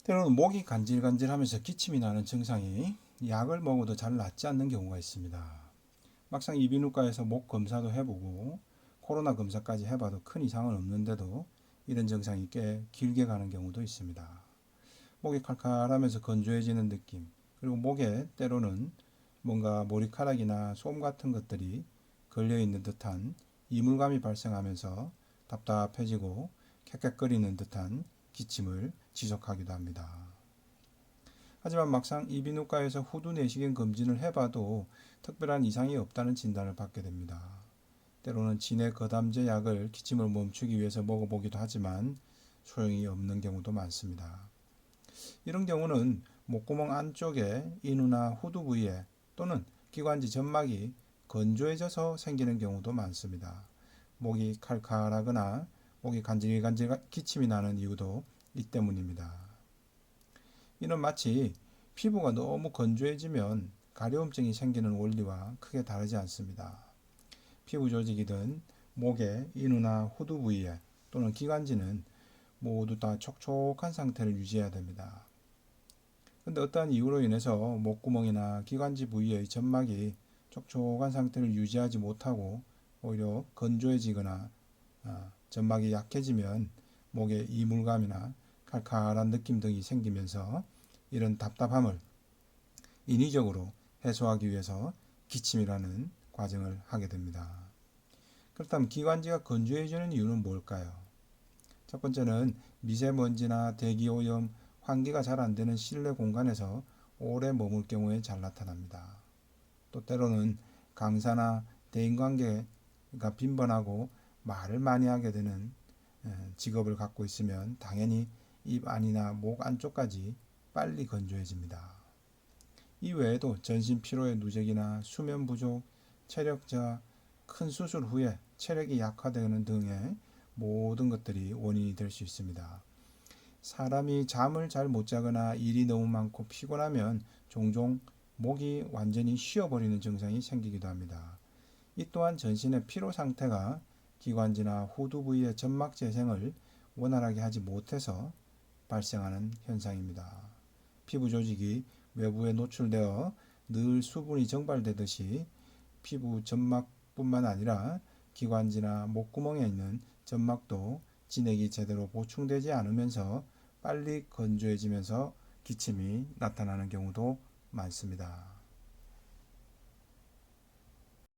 때로는 목이 간질간질하면서 기침이 나는 증상이 약을 먹어도 잘 낫지 않는 경우가 있습니다. 막상 이비인후과에서 목 검사도 해보고 코로나 검사까지 해봐도 큰 이상은 없는데도 이런 증상이 꽤 길게 가는 경우도 있습니다. 목이 칼칼하면서 건조해지는 느낌, 그리고 목에 때로는 뭔가 머리카락이나 솜 같은 것들이 걸려있는 듯한 이물감이 발생하면서 답답해지고 캑캑거리는 듯한 기침을 지속하기도 합니다. 하지만 막상 이비인후과에서 후두 내시경 검진을 해봐도 특별한 이상이 없다는 진단을 받게 됩니다. 때로는 진해 거담제 약을 기침을 멈추기 위해서 먹어보기도 하지만 소용이 없는 경우도 많습니다. 이런 경우는 목구멍 안쪽에 인후나 후두 부위에 또는 기관지 점막이 건조해져서 생기는 경우도 많습니다. 목이 칼칼하거나 목이 간질간질 기침이 나는 이유도 이 때문입니다. 이는 마치 피부가 너무 건조해지면 가려움증이 생기는 원리와 크게 다르지 않습니다. 피부 조직이든 목의 인후나 후두 부위에 또는 기관지는 모두 다 촉촉한 상태를 유지해야 됩니다. 근데 어떠한 이유로 인해서 목구멍이나 기관지 부위의 점막이 촉촉한 상태를 유지하지 못하고 오히려 건조해지거나 점막이 약해지면 목에 이물감이나 칼칼한 느낌 등이 생기면서 이런 답답함을 인위적으로 해소하기 위해서 기침이라는 과정을 하게 됩니다. 그렇다면 기관지가 건조해지는 이유는 뭘까요? 첫 번째는 미세먼지나 대기오염, 환기가 잘 안되는 실내 공간에서 오래 머물 경우에 잘 나타납니다. 또 때로는 강사나 대인관계가 빈번하고 말을 많이 하게 되는 직업을 갖고 있으면 당연히 입 안이나 목 안쪽까지 빨리 건조해집니다. 이 외에도 전신 피로의 누적이나 수면 부족, 체력 저하, 큰 수술 후에 체력이 약화되는 등의 모든 것들이 원인이 될 수 있습니다. 사람이 잠을 잘 못 자거나 일이 너무 많고 피곤하면 종종 목이 완전히 쉬어버리는 증상이 생기기도 합니다. 이 또한 전신의 피로 상태가 기관지나 후두 부위의 점막 재생을 원활하게 하지 못해서 발생하는 현상입니다. 피부 조직이 외부에 노출되어 늘 수분이 증발되듯이 피부 점막뿐만 아니라 기관지나 목구멍에 있는 점막도 진액이 제대로 보충되지 않으면서 빨리 건조해지면서 기침이 나타나는 경우도 많습니다.